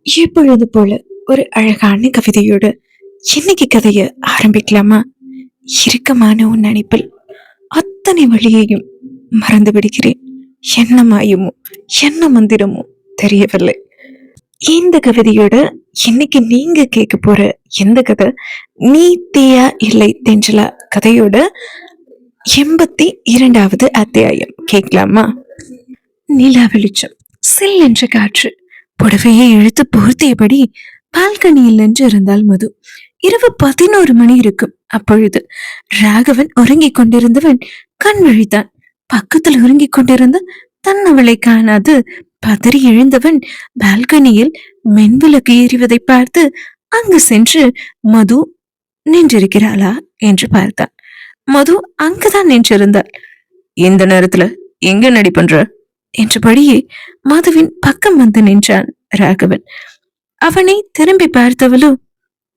எப்பொழுது போல ஒரு அழகான கவிதையோடு இன்னைக்கு கதைய ஆரம்பிக்கலாமா? இறுக்கமான உன் நினைப்பில் அத்தனை வழியையும் மறந்து விடுகிறேன். என்ன மாயமோ என்ன மந்திரமோ தெரியவில்லை. இந்த கவிதையோட இன்னைக்கு நீங்க கேட்க போற எந்த கதை, நீ தீயா இல்லை தென்றலா கதையோட 82வது அத்தியாயம் கேட்கலாமா? நிலா வெளிச்சம், சில் என்ற காற்று புடவையை இழுத்து போர்த்தியபடி பால்கனியில் நின்று இருந்தால் மது. இரவு 11 மணி இருக்கும். அப்பொழுது ராகவன் உறங்கிக் கொண்டிருந்தவன் கண் விழித்தான். பக்கத்தில் உறங்கிக் கொண்டிருந்த தன் அவளை காணாது பதறி எழுந்தவன் பால்கனியில் மென்விளக்கு எறிவதை பார்த்து அங்கு சென்று மது நின்றிருக்கிறாளா என்று பார்த்தான். மது அங்குதான் நின்றிருந்தாள். இந்த நேரத்துல எங்க நடி பண்ற என்றபடியே மதுவின் பக்கம் வந்து நின்றான் ராகவன். அவனை திரும்பி பார்த்தவளோ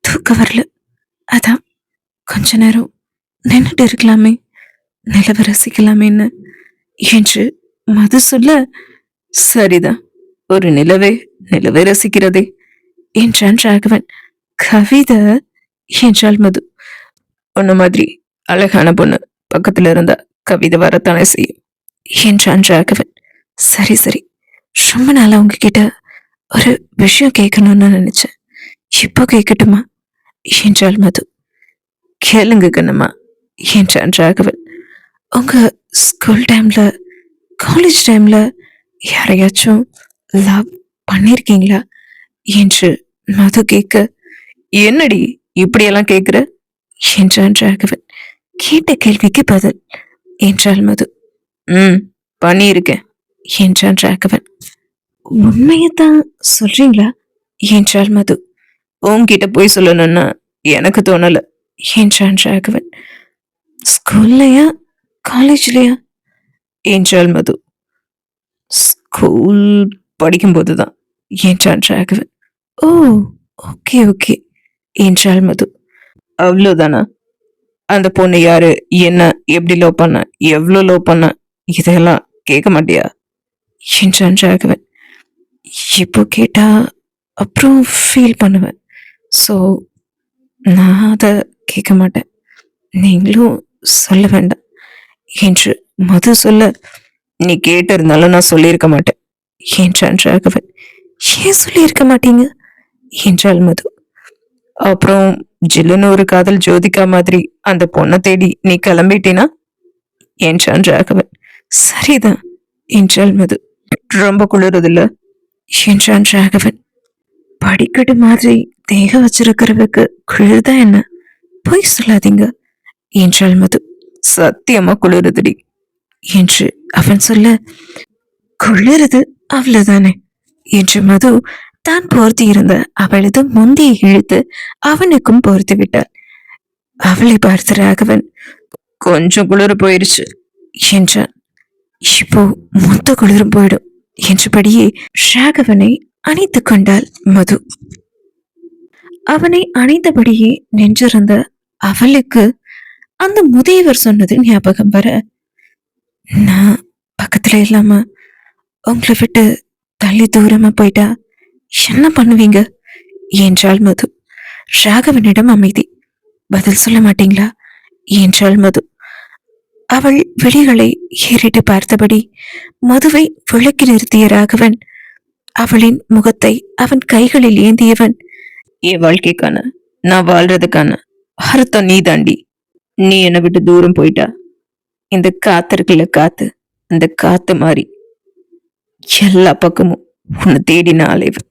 தூக்க வரல. அதான் கொஞ்ச நேரம் நின்னுட்டு இருக்கலாமே, நிலவ ரசிக்கலாமேன்னு என்று மது சொல்ல, சரிதான், ஒரு நிலவை ரசிக்கிறதே என்றான் ராகவன். கவிதை என்றாள் மது. உன்ன மாதிரி அழகான பொண்ணு பக்கத்துல இருந்தா கவிதை வரத்தானே செய்யும் என்றான் ராகவன். சரி சரி, ரொம்ப நாளா உங்ககிட்ட ஒரு விஷயம் கேட்கணும்னு நினைச்சேன், இப்போ கேட்கட்டுமா என்றாள் மது. கேளுங்க கண்ணம்மா என்றான் ராகவன். உங்க ஸ்கூல் டைம்ல காலேஜ் டைம்ல யாரையாச்சும் லவ் பண்ணிருக்கீங்களா என்று மது கேட்க, என்னடி இப்படியெல்லாம் கேட்கிற என்றான் ராகவன். கேட்ட கேள்விக்கு பதில் என்றாள் மது. பண்ணியிருக்கேன் என்றான் ராகவன். உண்மையத்தான் சொல்றீங்களா என்றாள் மது. உன்கிட்ட போய் சொல்லணும்னா எனக்கு தோணல என்றான் ராகவன். ஸ்கூல்லையா காலேஜ்லயா என்றாள் மது. ஸ்கூல் படிக்கும்போதுதான் என்றான் ராகவன். ஓ, ஓகே ஓகே என்றாள் மது. அவ்வளவுதானா? அந்த பொண்ணு யாரு, என்ன, எப்படி லவ் பண்ண, எவ்வளவு லவ் பண்ண, இதெல்லாம் கேட்க மாட்டியா என்றான் ராகவன். இப்போ கேட்டா அப்புறம் ஃபீல் பண்ணுவேன், ஸோ நான் அதை கேட்க மாட்டேன், நீங்களும் சொல்ல வேண்டாம் என்று மது சொல்ல, நீ கேட்டிருந்தாலும் நான் சொல்லியிருக்க மாட்டேன் என்றான் ராகவன். ஏன் சொல்லியிருக்க மாட்டீங்க என்றாள் மது. அப்புறம் ஜில்லுன்னு ஒரு காதல் ஜோதிகா மாதிரி அந்த பொண்ணை தேடி நீ கிளம்பிட்டினா என்றான் ராகவன். சரிதான் என்றாள் மது. ரொம்ப குளிரதில்ல என்றான் ராகவன். படிக்கட்டு மாதிரி தேக வச்சிருக்கிறவுக்கு குளிர்தான் என்ன, பொய் சொல்லாதீங்க என்றாள் மது. சத்தியமா குளிருதுடி என்று அவன் சொல்ல, குளிருது அவ்வளவுதானே என்று மது தான் போர்த்தி இருந்த அவளது முந்தைய இழுத்து அவனுக்கும் போர்த்து விட்டாள். அவளை பார்த்து ராகவன், கொஞ்சம் குளிர போயிருச்சு என்றான். இப்போ மொத்த குளிரும் போயிடும் என்றபடியே ராகவனை அணைத்து கொண்டாள் மது. அவனை அணைந்தபடியே நின்றிருந்த அவளுக்கு அந்த முதியவர் சொன்னது ஞாபகம் வர, நான் பக்கத்துல இல்லாம உங்களை விட்டு தள்ளி தூரமா போயிட்டா என்ன பண்ணுவீங்க என்றாள் மது. ராகவனிடம் அமைதி. பதில் சொல்ல மாட்டீங்களா என்றாள் மது. அவள் விழிகளை ஏறிட்டு பார்த்தபடி மதுவை விளக்கி நிறுத்திய ராகவன் அவளின் முகத்தை அவன் கைகளில் ஏந்தியவன், என் வாழ்க்கைக்கான, நான் வாழ்றதுக்கான அர்த்தம் நீ தாண்டி. நீ என்னை விட்டு தூரம் போயிட்டா இந்த காத்து இருக்குல்ல, காத்து, அந்த காத்து மாதிரி எல்லா பக்கமும் உன்னை தேடின அலைவன்,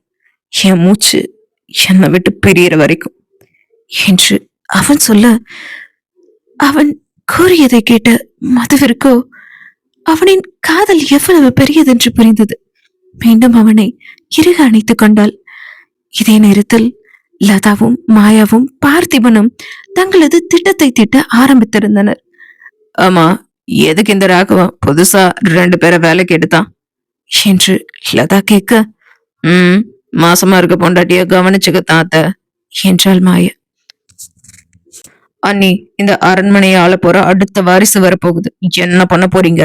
என் மூச்சு என்னை விட்டு பிரியற வரைக்கும் என்று அவன் சொல்ல, அவன் கூறியதை கேட்ட மதுவிற்கோ அவனின் காதல் எவ்வளவு பெரியதென்று புரிந்தது. மீண்டும் அவனை இறுக அணைத்துக் கொண்டாள். இதே நேரத்தில் லதாவும் மாயாவும் பார்த்திபனும் தங்களது திட்டத்தை திட்ட ஆரம்பித்திருந்தனர். ஆமா, எதுக்கு இந்த ராகவன் புதுசா 2 பேரை வேலைக்கு எடுத்தான் என்று லதா கேட்க, மாசமா இருக்க பொண்டாட்டிய கவனிச்சுக்க தாத்த என்றாள் மாயா. அண்ணி, இந்த அரண்மனையை ஆள போற அடுத்த வாரிசு வரப்போகுது, என்ன பண்ண போறீங்க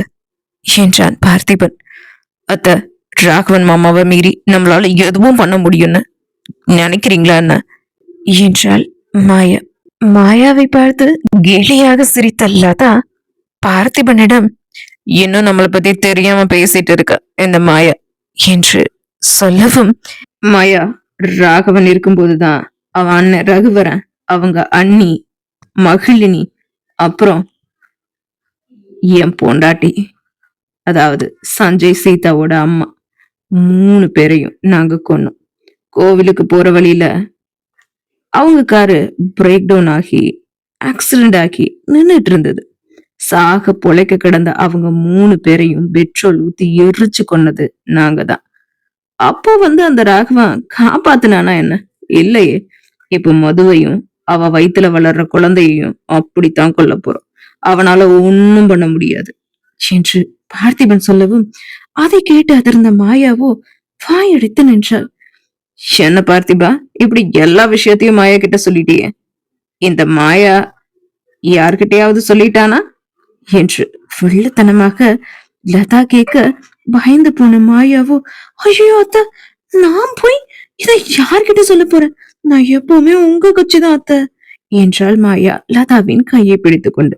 என்றான் பார்த்திபன். அத்த, ராகவன் மாமாவை மீறி நம்மளால எதுவும் பண்ண முடியும்னு நினைக்கிறீங்களா என்ன என்றாள் மாயா. மாயாவை பார்த்து கேலியாக சிரித்த லதா பார்த்திபனிடம், இன்னும் நம்மளை பத்தி தெரியாம பேசிட்டு இருக்க இந்த மாயா என்று சொல்லவும், மாயா, ராகவன் இருக்கும்போதுதான் அவன் அண்ணன் ரகுவரன், அவங்க அண்ணி மகிழினி, அப்புறம் என் பொண்டாட்டி, அதாவது சஞ்சய் சீதாவோட அம்மா, 3 பேரையும் நாங்க கொன்னோம். கோவிலுக்கு போற வழியில அவங்க காரு பிரேக் டவுன் ஆகி ஆக்சிடென்ட் ஆகி நின்னுட்டு இருந்தது. சாக பொழைக்க கிடந்த அவங்க 3 பேரையும் பெட்ரோல் ஊத்தி எரிச்சு கொன்னது நாங்க தான். அப்போ அந்த ராகவன் காப்பாத்துனானா என்ன? இல்லையே. இப்ப மதுவையும் அவ வயித்துல வளர்ற குழந்தையையும் அப்படித்தான் கொல்ல போறோம். அவனால ஒன்னும் பண்ண முடியாது என்று பார்த்திபன் சொல்லவும், அதை கேட்டு அதிர்ந்த மாயாவோ வாயெடுத்து நின்றாள். என்ன பார்த்திபா, இப்படி எல்லா விஷயத்தையும் மாயா கிட்ட சொல்லிட்டியே. இந்த மாயா யார்கிட்டயாவது சொல்லிட்டானா என்று வெள்ளத்தனமாக லதா கேட்க, பயந்து போன மாயாவோ, ஐயோ அத்த, நான் போய் இதை யார்கிட்ட சொல்ல போறேன்? நான் எப்பவுமே உங்க கட்சிதான் அத்த என்றாள் மாயா லதாவின் கையை பிடித்து கொண்டு.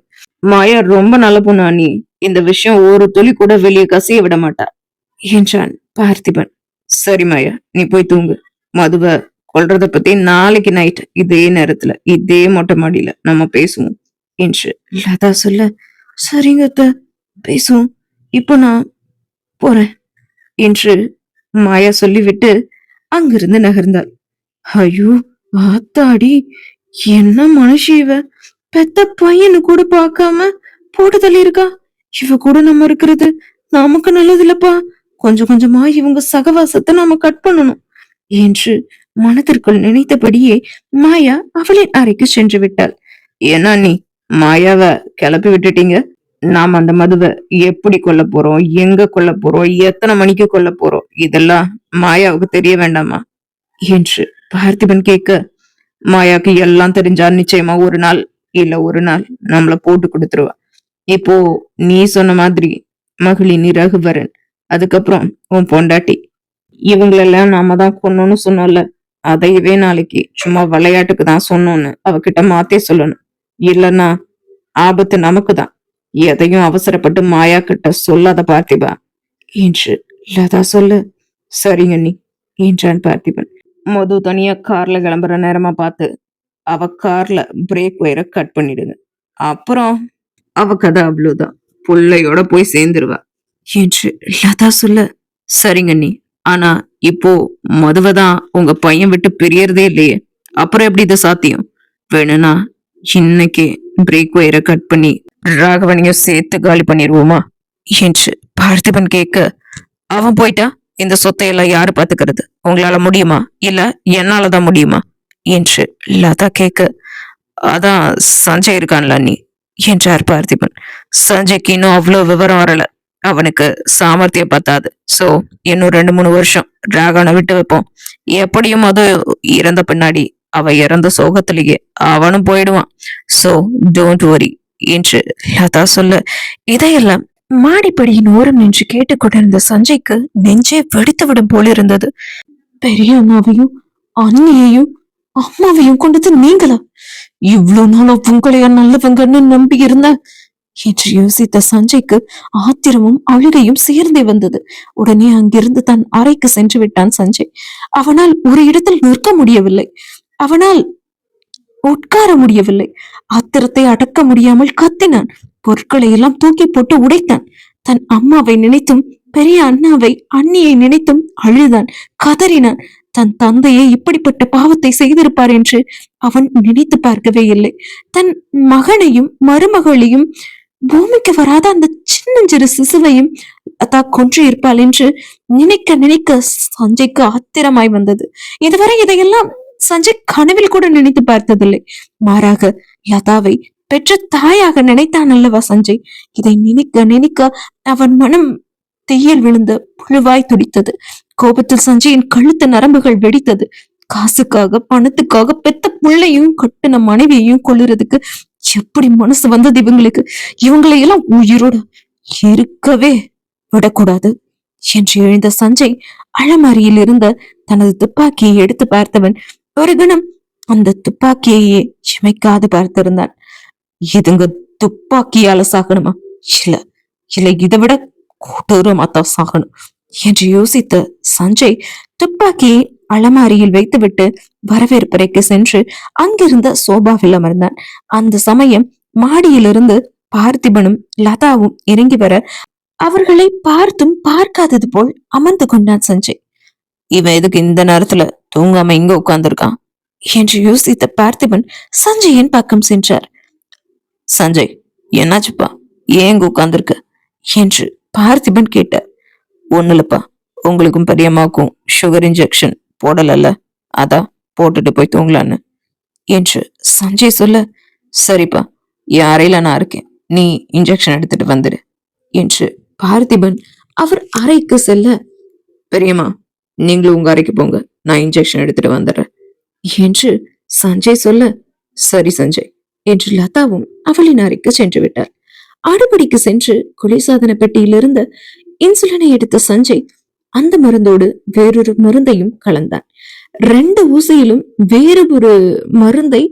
மாயா ரொம்ப நல்ல பொண்ணு அண்ணி, இந்த விஷயம் ஒரு துளி கூட வெளியே கசிய விட மாட்டா என்றான் பார்த்திபன். சரி மாயா, நீ போய் தூங்கு. மதுவ கொல்றத பத்தி நாளைக்கு நைட் இதே நேரத்துல இதே மொட்டை மாடியில நம்ம பேசுவோம் என்று லதா சொல்ல, சரிங்க அத்த, பேசுவோம். இப்போ நான் போறேன் என்று மாயா சொல்லிவிட்டு அங்கிருந்து நகர்ந்தாள். ஐயோ ஆத்தாடி, என்ன மனுஷி இவ! பெத்த பையனு கூட பார்க்காம போட்டு தள்ளி இருக்கா. இவ கூட நம்ம இருக்கிறது நமக்கு நல்லது இல்லப்பா. கொஞ்சம் கொஞ்சமா இவங்க சகவாசத்தை நாம கட் பண்ணணும் என்று மனதிற்குள் நினைத்தபடியே மாயா அவளின் அறைக்கு சென்று விட்டாள். ஏன்னா நீ மாயாவ கிளப்பி விட்டுட்டீங்க. நாம் அந்த மதுவை எப்படி கொல்ல போறோம், எங்க கொல்ல போறோம், எத்தனை மணிக்கு கொல்ல போறோம், இதெல்லாம் மாயாவுக்கு தெரிய வேண்டாமா என்று பார்த்திபன் கேட்க, மாயாக்கு எல்லாம் தெரிஞ்சா நிச்சயமா ஒரு நாள் இல்ல ஒரு நாள் நம்மள போட்டு கொடுத்துருவா. இப்போ நீ சொன்ன மாதிரி மகிழினி, ரகுவரன், அதுக்கப்புறம் உன் பொண்டாட்டி, இவங்களெல்லாம் நாம தான் கொன்னோம்னு சொன்னோம்ல, அதையவே நாளைக்கு சும்மா விளையாட்டுக்கு தான் சொன்னோன்னு அவகிட்ட மாத்தே சொல்லணும். இல்லன்னா ஆபத்து நமக்கு தான். எதையும் அவசரப்பட்டு மாயா கிட்ட சொல்லாத பார்த்திபா என்று லதா சொல்லு. சரிங்க நீ என்றான் பார்த்திபன். மது தனியா கார்ல கிளம்புற நேரமா பார்த்து அவ கார்ல பிரேக் ஒயரை கட் பண்ணிடுங்க. அப்புறம் அவ கதை அவ்வளவுதான், புள்ளையோட போய் சேர்ந்துருவா என்று லதா சொல்ல, சரிங்க நீ, ஆனா இப்போ மதுவதான் உங்க பையன் விட்டு பிரியறதே இல்லையே, அப்புறம் எப்படி இது சாத்தியம்? வேணும்னா இன்னைக்கு பிரேக் ஒயரை கட் பண்ணி ராகவனையும் சேர்த்து காலி பண்ணிடுவோமா என்று பார்த்திபன் கேட்க, அவன் போயிட்டா இந்த சொத்தையெல்லாம் யாரு பாத்துக்கிறது? உங்களால முடியுமா, இல்ல என்னாலதான் முடியுமா என்று லதா கேட்க, அதான் சஞ்சய் இருக்கான்ல நீ என்றார் பார்த்திபன். சஞ்சய்க்கு இன்னும் அவ்வளவு விவரம் வரல, அவனுக்கு சாமர்த்தியம் பத்தாது. சோ இன்னும் 2-3 வருஷம் ராகவனை விட்டு வைப்போம். எப்படியும் அது இறந்த பின்னாடி அவ இறந்த சோகத்திலேயே அவனும் போயிடுவான். சோ டோன்ட் வரி என்று லதா சொல்ல, இதையெல்லாம் மாடிப்படியின் ஓரம் நின்று கேட்டுக்கொண்டிருந்த சஞ்சய்க்கு நெஞ்சே வெடித்து விடும் போல இருந்தது. பெரிய அண்ணாவையும் அண்ணியையும் அம்மாவையும் கொண்டது நீங்களா? இவ்வளவு நாளா உங்களையா நல்லவங்கன்னு நம்பி இருந்த என்று யோசித்த சஞ்சய்க்கு ஆத்திரமும் அழுகையும் சேர்ந்தே வந்தது. உடனே அங்கிருந்து தன் அறைக்கு சென்று விட்டான் சஞ்சய். அவனால் ஒரு இடத்தில் நிற்க முடியவில்லை, அவனால் உட்கார முடியவில்லை. ஆத்திரத்தை அடக்க முடியாமல் கத்தினான். பொருட்களை எல்லாம் தூக்கி போட்டு உடைத்தான். தன் அம்மாவை நினைத்தும் பெரிய அண்ணாவை அண்ணியை நினைத்தும் அழுதான், கதறினான். தன் தந்தையை இப்படிப்பட்ட பாவத்தை செய்திருப்பார் என்று அவன் நினைத்து பார்க்கவே இல்லை. தன் மகனையும் மருமகளையும் பூமிக்கு வராத அந்த சின்னஞ்சிறு சிசுவையும் கொன்று இருப்பாள் என்று நினைக்க நினைக்க சஞ்சய்க்கு ஆத்திரமாய் வந்தது. இதுவரை இதையெல்லாம் சஞ்சய் கனவில் கூட நினைத்து பார்த்ததில்லை. மாறாக லதாவை பெற்ற தாயாக நினைத்தான் அல்லவா சஞ்சய். இதை நினைக்க நினைக்க அவன் மனம் தீயில் விழுந்த புழுவாய் துடித்தது. கோபத்தில் சஞ்சயின் கழுத்து நரம்புகள் வெடித்தது. காசுக்காக பணத்துக்காக பெத்த பிள்ளையும் கட்டின மனைவியையும் கொள்ளுறதுக்கு எப்படி மனசு வந்தது இவங்களுக்கு? இவங்களை எல்லாம் உயிரோட இருக்கவே விடக்கூடாது என்று எழுந்த சஞ்சய் அலமாரியில் இருந்த தனது துப்பாக்கியை எடுத்து பார்த்தவன் ஒரு கணம் அந்த துப்பாக்கியையே சிமைக்காது பார்த்திருந்தான். இதுங்க துப்பாக்கியால சாகணுமா? இல்ல இல்ல, இதை விட கொடூரமாத்தான் சாகணும் என்று யோசித்த சஞ்சய் துப்பாக்கியை அலமாரியில் வைத்துவிட்டு வரவேற்பறைக்கு சென்று அங்கிருந்த சோபாவில் அமர்ந்தான். அந்த சமயம் மாடியிலிருந்து பார்த்திபனும் லதாவும் இறங்கி வர அவர்களை பார்த்தும் பார்க்காதது போல் அமர்ந்து கொண்டான் சஞ்சய். இவன் எதுக்கு இந்த நேரத்துல தூங்காம இங்க உட்கார்ந்துருக்கான் என்று யோசித்த பார்த்திபன் சஞ்சயின் பக்கம் சென்றார். சஞ்சய், என்னாச்சுப்பா, ஏங்க உட்கார்ந்துருக்க என்று பார்த்திபன் கேட்டார். ஒண்ணுலப்பா, உங்களுக்கும் பெரியம்மாவுக்கும் சுகர் இன்ஜெக்ஷன் போடலல்ல, அதான் போட்டுட்டு போய் தூங்கலான்னு என்று சஞ்சய் சொல்ல, சரிப்பா, என் அறையில நான் இருக்கேன், நீ இன்ஜெக்ஷன் எடுத்துட்டு வந்துடு என்று பார்த்திபன் அவர் அறைக்கு செல்ல, பெரியம்மா நீங்களும் உங்க அறைக்கு போங்க, நான் இன்ஜெக்ஷன் எடுத்துட்டு வந்துடுறேன் என்று சஞ்சய் சொல்ல, சரி சஞ்சய் என்று லதாவும் அவளின் அறைக்கு சென்று விட்டார். அடுப்படிக்கு சென்று குளிர்சாதன பெட்டியிலிருந்த இன்சுலினை எடுத்த சஞ்சய் அந்த மருந்தோடு வேறொரு மருந்தையும் கலந்தான். 2 ஊசியிலும் வேறு ஒரு மருந்தை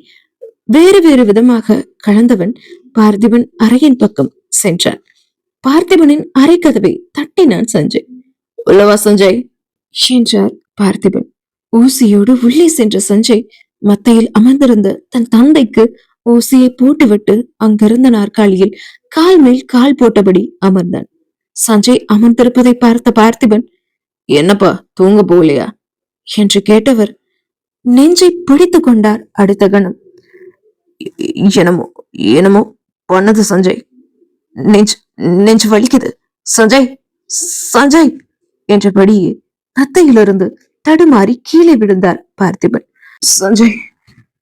வேறு வேறு விதமாக கலந்தவன் பார்த்திபன் அறையின் பக்கம் சென்றான். பார்த்திபனின் அறை கதவை தட்டினான் சஞ்சய். உள்ளவா சஞ்சய் என்றார் பார்த்திபன். ஊசியோடு உள்ளே சென்ற சஞ்சய் மத்தையில் அமர்ந்திருந்த தன் தந்தைக்கு ஊசியை போட்டுவிட்டு அங்கிருந்த நாற்காலியில் கால் மேல் கால் போட்டபடி அமர்ந்தான். சஞ்சய் அமர்ந்திருப்பதை பார்த்த பார்த்திபன், என்னப்பா தூங்க போகலையா என்று கேட்டவர் நெஞ்சை பிடித்து கொண்டார். அடுத்த கணம், என்னமோ என்னமோ பண்ணது சஞ்சய், நெஞ்சு வலிக்குது சஞ்சய், சஞ்சய் என்றபடியே நத்தையிலிருந்து தடுமாறி கீழே விழுந்தார் பார்த்திபன். சஞ்சய்,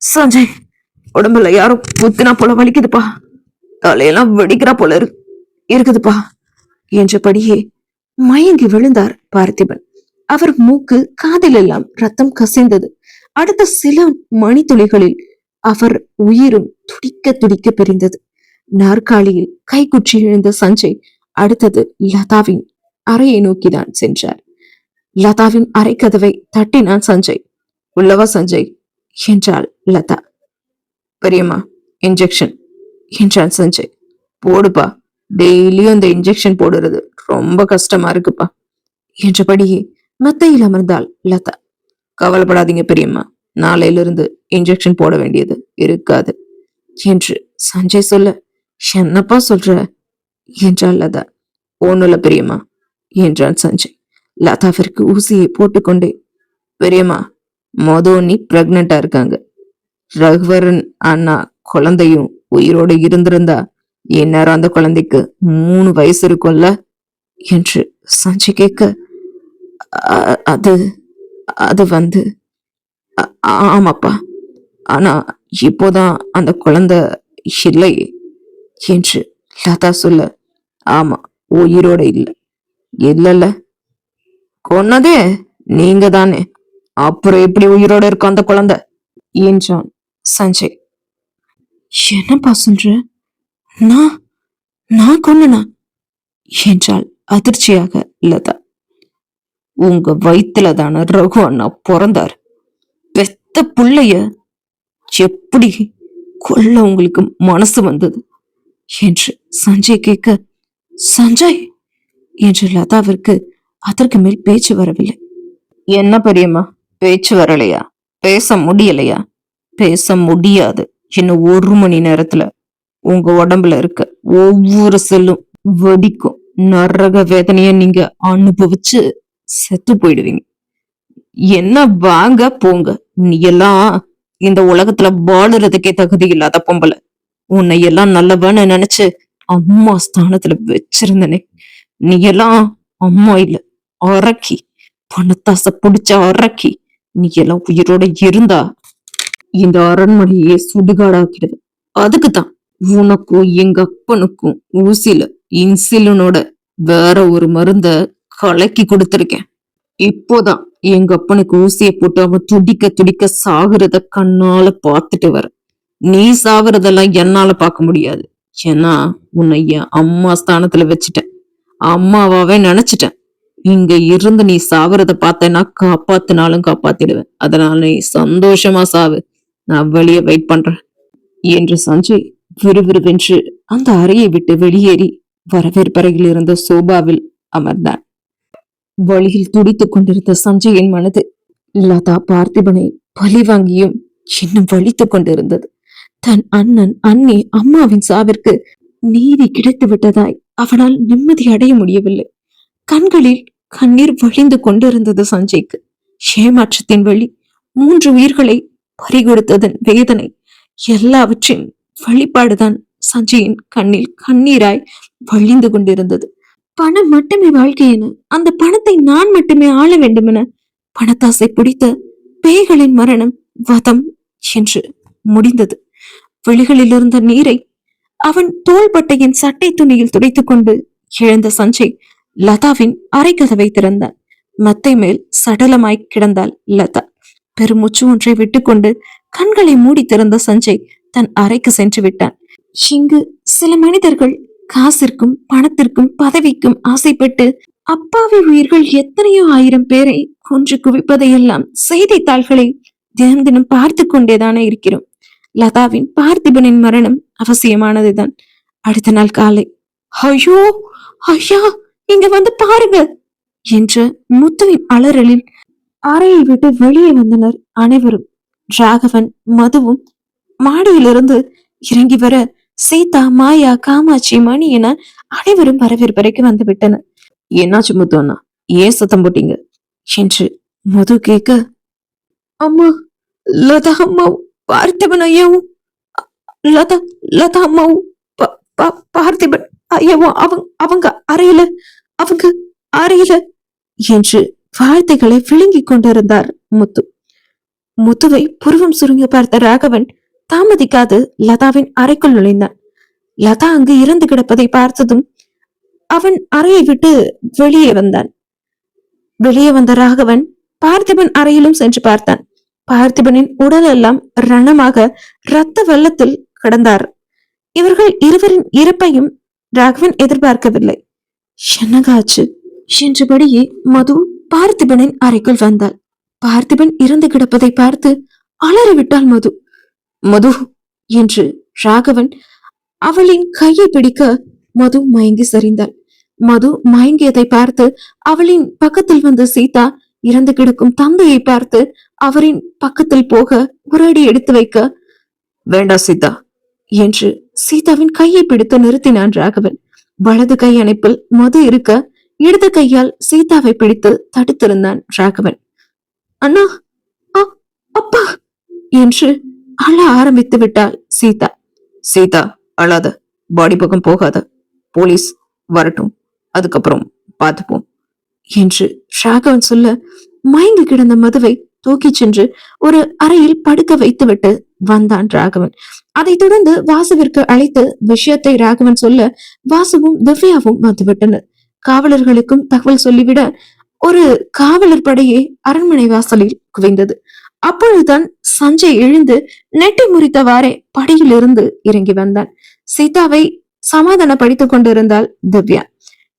சஞ்சய், உடம்புல யாரோ குத்தினா போல வலிக்குதுப்பா, தலையெல்லாம் வெடிக்கிறா போல இருக்குதுப்பா என்றபடியே மயங்கி விழுந்தார் பார்த்திபன். அவர் மூக்கு காதில் எல்லாம் ரத்தம் கசிந்தது. அடுத்த சில மணித்துளிகளில் அவர் உயிரும் துடிக்க துடிக்க பிரிந்தது. நாற்காலியில் கைக்குற்றி எழுந்த சஞ்சய் அடுத்தது லதாவின் அறையை நோக்கிதான் சென்றார். லதாவின் அறை கதவை தட்டினான் சஞ்சய். உள்ளவா சஞ்சய் என்றாள் லதா. பெரியம்மா இன்ஜெக்ஷன் என்றான் சஞ்சய். போடுப்பா, டெய்லியும் இந்த இன்ஜெக்ஷன் போடுறது ரொம்ப கஷ்டமா இருக்குப்பா என்றபடியே மத்தையில் அமர்ந்தாள் லதா. கவலைப்படாதீங்க பெரியம்மா, நாளையிலிருந்து இன்ஜெக்ஷன் போட வேண்டியது இருக்காது என்று சஞ்சய் சொல்ல, என்னப்பா சொல்ற என்றாள் லதா. ஒண்ணுல பெரியம்மா என்றான் சஞ்சய் லதாவிற்கு ஊசியை போட்டுக்கொண்டே. பெரியம்மா, நீ பிரெக்னண்டா இருக்காங்க. ரகுவரன் அண்ணா குழந்தையும் உயிரோடு இருந்திருந்தா இந்நேரம் அந்த குழந்தைக்கு 3 வயசு இருக்கும்ல என்று சஞ்சய் கேட்க, அது அது வந்து ஆமாப்பா, ஆனா இப்போதான் அந்த குழந்தை இல்லை என்று லதா சொல்ல, ஆமா உயிரோட இல்லை. இல்லல்ல, கொன்னதே நீங்க தானே, அப்புறம் எப்படி உயிரோட இருக்கும் அந்த குழந்தை என்றான் சஞ்சய். என்னப்பா சொல்ற? நான் நான் கொன்னனா என்றாள் அதிர்ச்சியாக லதா. உங்க வயிற்றுல தானே ரகு அண்ணா பிறந்தார். பெத்த புள்ளைய எப்படி கொல்ல உங்களுக்கு மனசு வந்தது என்று சஞ்சய் கேட்க, சஞ்சய் என்று லதாவிற்கு அதற்கு மேல் பேச்சு வரவில்லை. என்ன பெரியம்மா, பேச்சு வரலையா? பேச முடியலையா? பேச முடியாது. இன்னும் 1 மணி நேரத்துல உங்க உடம்புல இருக்க ஒவ்வொரு செல்லும் வெடிக்கும். நரக வேதனைய நீங்க அனுபவிச்சு செத்து போயிடுவீங்க. என்ன வாங்க போங்க, நீ எல்லாம் இந்த உலகத்துல வாழுறதுக்கே தகுதி இல்லாத பொம்பளை. உன்னை எல்லாம் நல்லவன்னு நினைச்சு அம்மா ஸ்தானத்துல வச்சிருந்தனே, நீ எல்லாம் அம்மா இல்ல, அரக்கி, பணத்தாசை பிடிச்ச அரக்கி. நீ எல்லாம் உயிரோட இருந்தா இந்த அரண்மனையே சுடுகாடாக்கிடுது. அதுக்குதான் உனக்கும் எங்க அப்பனுக்கும் ஊசில இன்சுலினோட வேற ஒரு மருந்த கலக்கி கொடுத்திருக்கேன். இப்போதான் எங்க அப்பனுக்கு ஊசியை போட்டு அவன் துடிக்க துடிக்க சாகுறத கண்ணால பார்த்துட்டு வர. நீ சாகுறதெல்லாம் என்னால பார்க்க முடியாது. ஏன்னா உன்னை என் அம்மா ஸ்தானத்துல வச்சுட்டேன், அம்மாவாவே நினைச்சிட்டேன். இங்க இருந்து நீ சாவறத பார்த்தேன்னா காப்பாத்தினாலும் காப்பாத்திடுவேன். அதனால நீ சந்தோஷமா சாவு. நான் வெளியே வெயிட் பண்றேன் என்று சஞ்சய் விறுவிறுவென்று அந்த அறையை விட்டு வெளியேறி வரவேற்பறையில் இருந்த சோபாவில் அமர்ந்தான். வழியில் துடித்துக் கொண்டிருந்த சஞ்சயின் மனது லதா பார்த்திபனை பழி வாங்கியும் இன்னும் வலித்துக் கொண்டிருந்தது. தன் அண்ணன் அண்ணி அம்மாவின் சாவிற்கு நீதி கிடைத்து விட்டதாய் அவனால் நிம்மதி அடைய முடியவில்லை. கண்களில் கண்ணீர் வழிந்து கொண்டிருந்தது சஞ்சய்க்கு. ஏமாற்றத்தின் வழி, 3 உயிர்களை பறிகொடுத்ததன் வேதனை, எல்லாவற்றின் வழிபாடுதான் சஞ்சயின் கண்ணில் கண்ணீராய் வழிந்து கொண்டிருந்தது. பணம் மட்டுமே வாழ்க்கை என, அந்த பணத்தை நான் மட்டுமே ஆள வேண்டும் என பணத்தாசை பிடித்த பேய்களின் மரணம் வதம் என்று முடிந்தது. விழிகளில் இருந்த நீரை அவன் தோள்பட்டையின் சட்டை துணியில் துடைத்துக் கொண்டு எழுந்த சஞ்சய் லதாவின் அறை கதவை திறந்தான். மத்தை மேல் சடலமாய் கிடந்தாள் லதா. பெருமூச்சு ஒன்றை விட்டுக்கொண்டு கண்களை மூடி திறந்த சஞ்சய் தன் அறைக்கு சென்று விட்டான். இங்கு சில மனிதர்கள் காசிற்கும் பணத்திற்கும் பதவிக்கும் ஆசைப்பட்டு அப்பாவி உயிர்கள் எத்தனையோ ஆயிரம் பேரை கொன்று குவிப்பதையெல்லாம் செய்தித்தாள்களை தினம் தினம் பார்த்து கொண்டேதானே இருக்கிறோம். லதாவின் பார்த்திபனின் மரணம் அவசியமானதுதான். அடுத்த நாள் காலை, ஐயோ ஐயா, இங்க வந்து பாருங்க என்ற முத்துவின் அலறலில் அறையை விட்டு வெளியே வந்தனர் அனைவரும். ராகவன் மதுவும் மாடியிலிருந்து இறங்கி வர சீதா, மாயா, காமாட்சி, மணி என அனைவரும் வரவேற்பறைக்கு வந்து விட்டனர். என்னாச்சு முத்து அண்ணா, ஏன் சத்தம் போட்டீங்க என்று மது கேட்க, அம்மா, லதா அம்மாவும் பார்த்திபன் ஐயாவும், லதா லதா அம்மாவும் பார்த்திபன் ஐயாவும் அவங்க அறையில அவங்க அறையில என்று வார்த்தைகளை விழுங்கிக் கொண்டிருந்தார் முத்து. முத்துவை புருவம் சுருங்கி பார்த்த ராகவன் தாமதிக்காது லதாவின் அறைக்குள் நுழைந்தான். லதா அங்கு இறந்து கிடப்பதை பார்த்ததும் அவன் அறையை விட்டு வெளியே வந்தான். வெளியே வந்த ராகவன் பார்த்திபன் அறையிலும் சென்று பார்த்தான். பார்த்திபனின் உடல் எல்லாம் ரணமாக இரத்த வெள்ளத்தில் கிடந்தார். இவர்கள் இருவரின் இறப்பையும் ராகவன் எதிர்பார்க்கவில்லை. என்னகாச்சு என்றபடியே மது பார்த்திபனின் அறைக்குள் வந்தாள். பார்த்திபன் இறந்து கிடப்பதை பார்த்து அலறிவிட்டாள் மது. மது என்று ராகவன் அவளின் கையை பிடிக்க மது மயங்கி சரிந்தாள். மது மயங்கியதை பார்த்து அவளின் பக்கத்தில் வந்த சீதா இறந்து கிடக்கும் தந்தையை பார்த்து அவரின் பக்கத்தில் போக ஒரு அடி எடுத்து வைக்க, வேண்டா சீதா என்று சீதாவின் கையை பிடித்து நிறுத்தினான் ராகவன். வலது கை அணைப்பில் மது இருக்க இடது கையால் சீதாவை பிடித்து தடுத்திருந்தான் ராகவன். அண்ணா, அப்பா என்று அழ ஆரம்பித்து விட்டாள் சீதா. சீதா, அழாத, பாடி பக்கம் போகாத, போலீஸ் வரட்டும், அதுக்கப்புறம் பார்த்துப்போம் என்று ராகவன் சொல்ல, மயங்கி கிடந்த மதுவை தூக்கி சென்று ஒரு அறையில் படுக்க வைத்துவிட்டு வந்தான் ராகவன். அதை தொடர்ந்து வாசுவிற்கு அழைத்து விஷயத்தை ராகவன் சொல்ல, வாசுவும் திவ்யாவும் வந்துவிட்டனர். காவலர்களுக்கும் தகவல் சொல்லிவிட ஒரு காவலர் படையே அரண்மனை வாசலில் குவிந்தது. அப்பொழுதுதான் சஞ்சய் எழுந்து நெட்டி முறித்தவாறே படியிலிருந்து இறங்கி வந்தான். சீதாவை சமாதானப்படுத்திக் கொண்டிருந்தாள் திவ்யா.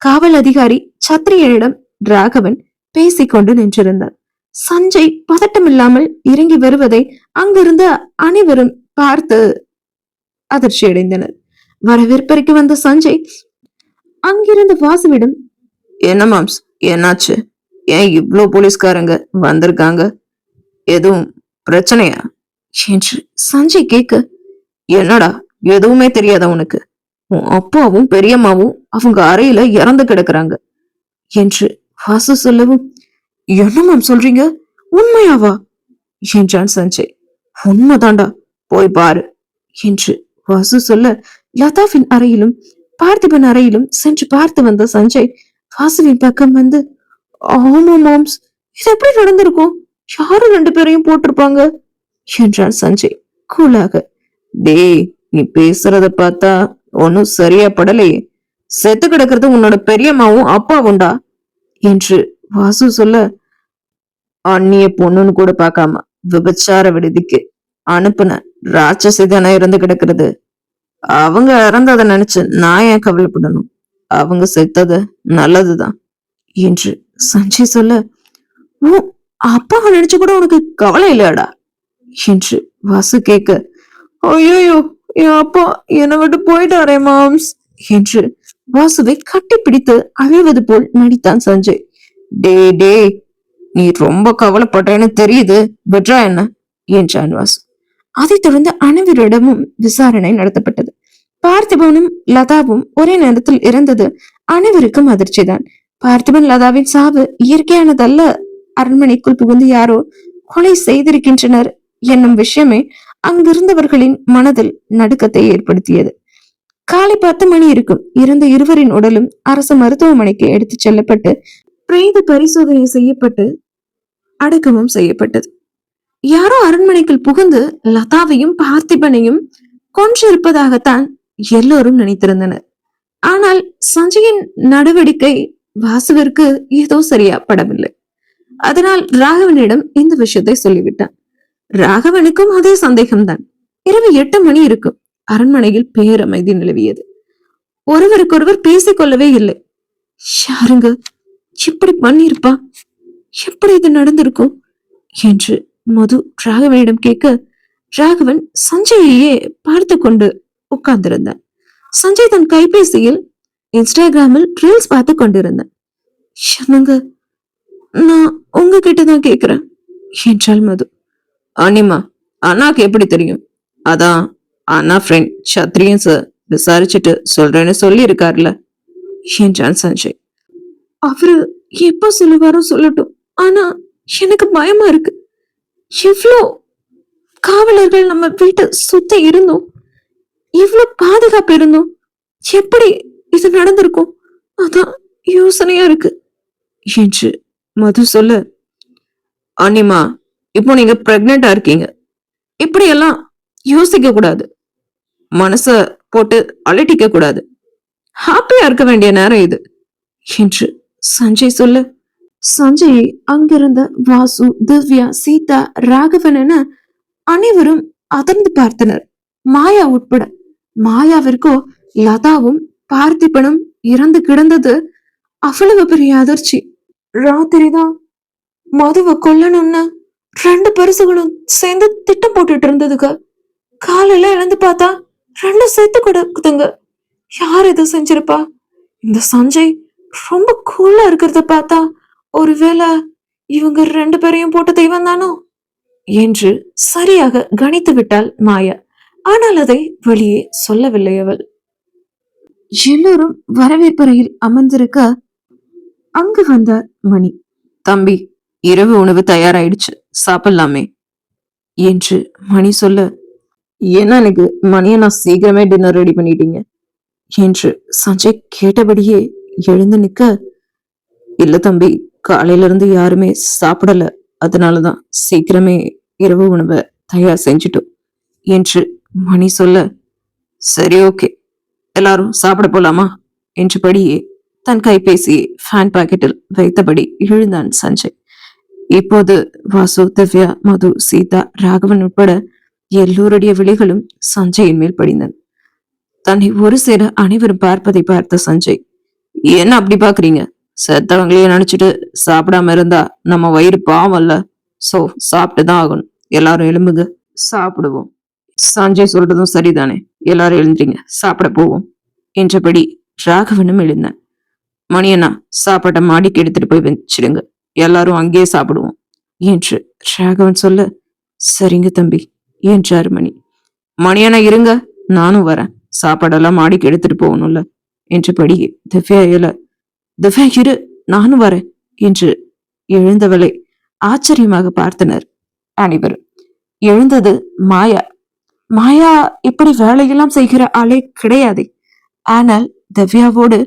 காவல் அதிகாரி சத்திரியனிடம் ராகவன் பேசிக்கொண்டு நின்றிருந்தார். சஞ்சய் பதட்டமில்லாமல் இறங்கி வருவதை அங்கிருந்த அனைவரும் பார்த்து அதிர்ச்சி அடைந்தனர். வரவேற்பறைக்கு வந்த சஞ்சய் அங்கிருந்த வாசுவிடம், என்ன மாம்ஸ், என்னாச்சு? ஏன் இவ்ளோ போலீஸ்காரங்க வந்திருக்காங்க? எதுவும் பிரச்சனையா என்று சஞ்சய் கேட்க, என்னடா எதுவுமே தெரியாத உனக்கு? உன் அப்பாவும் பெரியம்மாவும் அவங்க அறையில இறந்து கிடக்குறாங்க என்று வாசு சொல்லவும், என்ன மேம் சொல்றீங்க, உண்மையாவா என்றான் சஞ்சய். உண்மைதாண்டா, போய் பாரு என்று வாசு சொல்ல, லதாவின் அறையிலும் பார்த்திபன் அறையிலும் சென்று பார்த்து வந்த சஞ்சய் வாசுவின் பக்கம் வந்து, ஆமா மாம்ஸ், இது எப்படி நடந்திருக்கும்? யாரு 2 பேரையும் போட்டிருப்பாங்க என்றான் சஞ்சய் கூலாக. டேய், நீ பேசுறத பார்த்தா ஒன்னும் சரியா படலையே. செத்து கிடக்கிறது உன்னோட பெரியம்மாவும் அப்பாவுண்டா என்று வாசு சொல்ல, அண்ணிய பொண்ணுன்னு கூட பார்க்காம விபச்சார விடுதிக்கு அனுப்புன ராட்சசி தானே இறந்து கிடக்கிறது. அவங்க இறந்ததை நினைச்சு நான் ஏன் கவலைப்படணும்? அவங்க செத்தது நல்லதுதான் என்று சஞ்சய் சொல்ல, ஓ, அப்பாவை நினைச்சு கூட உனக்கு கவலை இல்லையாடா என்று வாசு கேட்க, ஐயோ, என் அப்பா என்னை விட்டு போயிட்டாரே மாம்ஸ் என்று வாசுவை கட்டிப்பிடித்து அழுவது போல் நடித்தான் சஞ்சய். டே டே, நீ ரொம்ப கவலைப்பட்டேன்னு தெரியுது, பெட்ரா என்ன என்றான் வாசு. அதைத் தொடர்ந்து அனைவரிடமும் விசாரணை நடத்தப்பட்டது. பார்த்திபனும் லதாவும் ஒரே நேரத்தில் இறந்தது அனைவருக்கும் அதிர்ச்சிதான். பார்த்திபன் லதாவின் சாவு இயற்கையானதல்ல, அரண்மனைக்குள் புகுந்து யாரோ கொலை செய்திருக்கின்றனர் என்னும் விஷயமே அங்கிருந்தவர்களின் மனதில் நடுக்கத்தை ஏற்படுத்தியது. காலை 10 மணி இருக்கும். இறந்த இருவரின் உடலும் அரசு மருத்துவமனைக்கு எடுத்துச் செல்லப்பட்டு பிரேத பரிசோதனை செய்யப்பட்டு அடக்கமும் செய்யப்பட்டது. யாரோ அரண்மனைக்குள் புகுந்து லதாவையும் பார்த்திபனையும் கொன்றிருப்பதாகத்தான் எல்லோரும் நினைத்திருந்தனர். ஆனால் சஞ்சயின் நடவடிக்கை வாசுவிற்கு ஏதோ சரியா படவில்லை. அதனால் ராகவனிடம் இந்த விஷயத்தை சொல்லிவிட்டான். ராகவனுக்கும் அதே சந்தேகம்தான். இரவு 8 மணி இருக்கும். அரண்மனையில் பேரமைதி நிலவியது. ஒருவருக்கொருவர் பேசிக்கொள்ளவே இல்லை. யாருங்க இப்படி பண்ணிருப்பா, எப்படி இது நடந்திருக்கும் என்று மது ராகவனிடம் கேட்க, ராகவன் சஞ்சயையே பார்த்து கொண்டு உட்கார்ந்திருந்தான். சஞ்சய் தன் கைபேசியில் இன்ஸ்டாகிராமில் ரீல்ஸ் பார்த்து கொண்டிருந்தான். என்னங்க, நான் உங்ககிட்டதான் கேக்குறேன் என்றாள் மது. அனிமா, அண்ணாக்கு எப்படி தெரியும்? அதான் அண்ணா ஃப்ரெண்ட் சத்ரியன் சார் விசாரிச்சுட்டு சொல்றேன்னு சொல்லி இருக்காருல என்றான் சஞ்சய். அவரு எப்ப சொல்லுவாரோ சொல்லட்டும், ஆனா எனக்கு பயமா இருக்கு. இவ்ளோ காவலர்கள் நம்ம வீட்டை சுத்தி இருந்தோம், இவ்ளோ பாதுகாப்பு இருந்தோம், எப்படி இது நடந்திருக்கும், அதான் யோசனையா இருக்கு என்று மது சொல்ல, அனிமா, இப்போ நீங்க பிரெக்னெண்டா இருக்கீங்க, இப்படி எல்லாம் யோசிக்க கூடாது, மனச போட்டு அலட்டிக்க கூடாது, ஹாப்பியா இருக்க வேண்டிய நேரம் இது என்று சஞ்சய் சொல்ல, சஞ்சயை அங்கிருந்த வாசு, திவ்யா, சீதா, ராகவன் என அனைவரும் அதிர்ந்து பார்த்தனர், மாயா உட்பட. மாயாவிற்கோ லதாவும் பார்த்திபனும் இறந்து கிடந்தது அவ்வளவு பெரிய அதிர்ச்சி. ராத்திரிதான் மதுவை கொல்லணும்னு 2 பரிசுகளும் சேர்ந்து திட்டம் போட்டுட்டு இருந்ததுங்க. காலையில எழுந்து பார்த்தா 2 செத்து கிடக்குதுங்க. யார் இதை செஞ்சிருப்பா? இந்த சஞ்சய் ரொம்ப கூலா இருக்கிறத பார்த்தா ஒருவேளை இவங்க 2 பேரையும் போட்ட தெய்வம் தானோ என்று சரியாக கணித்து விட்டாள் மாயா. ஆனால் அதை வெளியே சொல்லவில்லை அவள். எல்லோரும் வரவேற்பறையில் அமர்ந்திருக்க அங்கு வந்த மணி. தம்பி, இரவு உணவு தயாராயிடுச்சு, சாப்பிடலாமே என்று மணி சொல்ல, ஏன்னா எனக்கு மணியை நான் சீக்கிரமே டின்னர் ரெடி பண்ணிட்டீங்க என்று சஞ்சய் கேட்டபடியே எழுந்து நிக்க, இல்ல தம்பி, காலையில இருந்து யாருமே சாப்பிடல, அதனாலதான் சீக்கிரமே இரவு உணவை தயார் செஞ்சுட்டோம் என்று மணி சொல்ல, சரி ஓகே, எல்லாரும் சாப்பிட போலாமா என்றபடியே தன் கைபேசியை ஃபேன் பாக்கெட்டில் வைத்தபடி எழுந்தான் சஞ்சய். இப்போது வாசு, திவ்யா, மது, சீதா, ராகவன் உட்பட எல்லோருடைய விழிகளும் சஞ்சயின் மேல் படிந்தன. தன்னை ஒரு சேர அனைவரும் பார்ப்பதை பார்த்த சஞ்சய், என்ன அப்படி பாக்குறீங்க? செத்தவங்களையே நினைச்சிட்டு சாப்பிடாம இருந்தா நம்ம வயிறு பாவம்ல, சோ சாப்பிட்டுதான் ஆகணும், எல்லாரும் எழும்புங்க, சாப்பிடுவோம். சஞ்சய் சொல்றதும் சரிதானே, எல்லாரும் எழுந்துறீங்க, சாப்பிட போவோம் என்றபடி ராகவனும் எழுந்தான். மணியண்ணா, சாப்பாட்டை மாடிக்கு எடுத்துட்டு போய் வச்சிடுங்க, எல்லாரும் அங்கேயே சாப்பிடுவோம் என்று ராகவன் சொல்ல, சரிங்க தம்பி என்றார் மணி. மணியண்ணா இருங்க, நானும் வரேன், சாப்பாடெல்லாம் மாடிக்கு எடுத்துட்டு போகணும்ல என்றபடி திவ்யா இயல, திவ்யா இரு, நானும் வரேன் என்று எழுந்தவளை ஆச்சரியமாக பார்த்தனர் அனைவரும். எழுந்தது மாயா. மாயா இப்படி வேலையெல்லாம் செய்கிற ஆளே கிடையாது. ஆனால் திவ்யாவோடு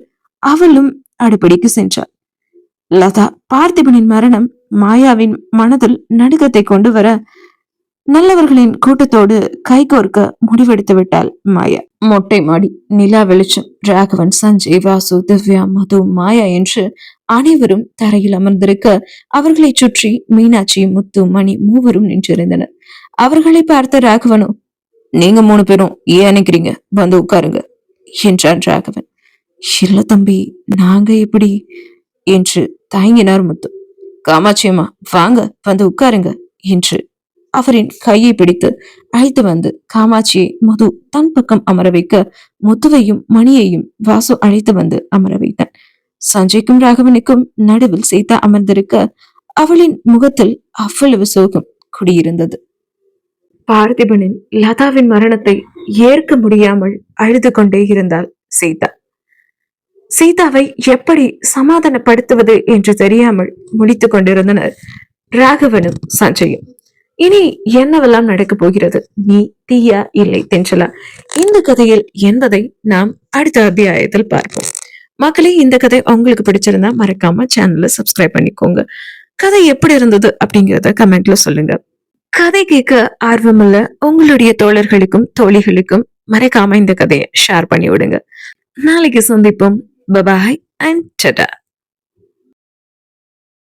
அவளும் அடுப்படிக்கு சென்றாள். லதா பார்த்திபனின் மரணம் மாயாவின் மனதில் நடுக்கத்தை கொண்டு வர நல்லவர்களின் கூட்டத்தோடு கைகோர்க்க முடிவெடுத்து விட்டாள் மாயா. மொட்டை மாடி, நிலா வெளிச்சம், ராகவன், சஞ்சய், வாசு, திவ்யா, மது, மாயா என்று அனைவரும் தரையில் அமர்ந்திருக்க அவர்களை சுற்றி மீனாட்சி, முத்து, மணி மூவரும் நின்றிருந்தனர். அவர்களை பார்த்த ராகவனோ, நீங்க 3 பேரும் ஏன் நினைக்கிறீங்க, வந்து உட்காருங்க என்றான் ராகவன். இல்ல தம்பி, நாங்க எப்படி என்று தயங்கினார் முத்து. காமாட்சி அம்மா வாங்க, வந்து உட்காருங்க என்று அவரின் கையை பிடித்து அழைத்து வந்து காமாட்சியை மது தன் பக்கம் அமர வைக்க, முத்துவையும் மணியையும் வாசு அழைத்து வந்து அமர வைத்தான். சஞ்சய்க்கும் ராகவனுக்கும் நடுவில் சீதா அமர்ந்திருக்க அவளின் முகத்தில் அவ்வளவு சோகம் குடியிருந்தது. பார்த்திபனின் லதாவின் மரணத்தை ஏற்க முடியாமல் அழுது கொண்டே இருந்தாள் சீதா. சீதாவை எப்படி சமாதானப்படுத்துவது என்று தெரியாமல் முடித்துக் கொண்டிருந்தனர் ராகவனும் சஞ்சயும். இனி என்னவெல்லாம் நடக்கப் போகிறது, நீ தீயா இல்லை தென்றலா, இந்த கதையில் என்பதை நாம் அடுத்த அத்தியாயத்தில் பார்ப்போம். மக்களே, இந்த கதை உங்களுக்கு பிடிச்சிருந்தா மறக்காம சேனலை சப்ஸ்கிரைப் பண்ணிக்கோங்க. கதை எப்படி இருந்தது அப்படிங்கறத கமெண்ட்ல சொல்லுங்க. கதை கேட்க ஆர்வமுள்ள உங்களுடைய தோழர்களுக்கும் தோழிகளுக்கும் மறக்காம இந்த கதையை ஷேர் பண்ணி விடுங்க. நாளைக்கு சந்திப்போம். பபாய் அண்ட் டடா.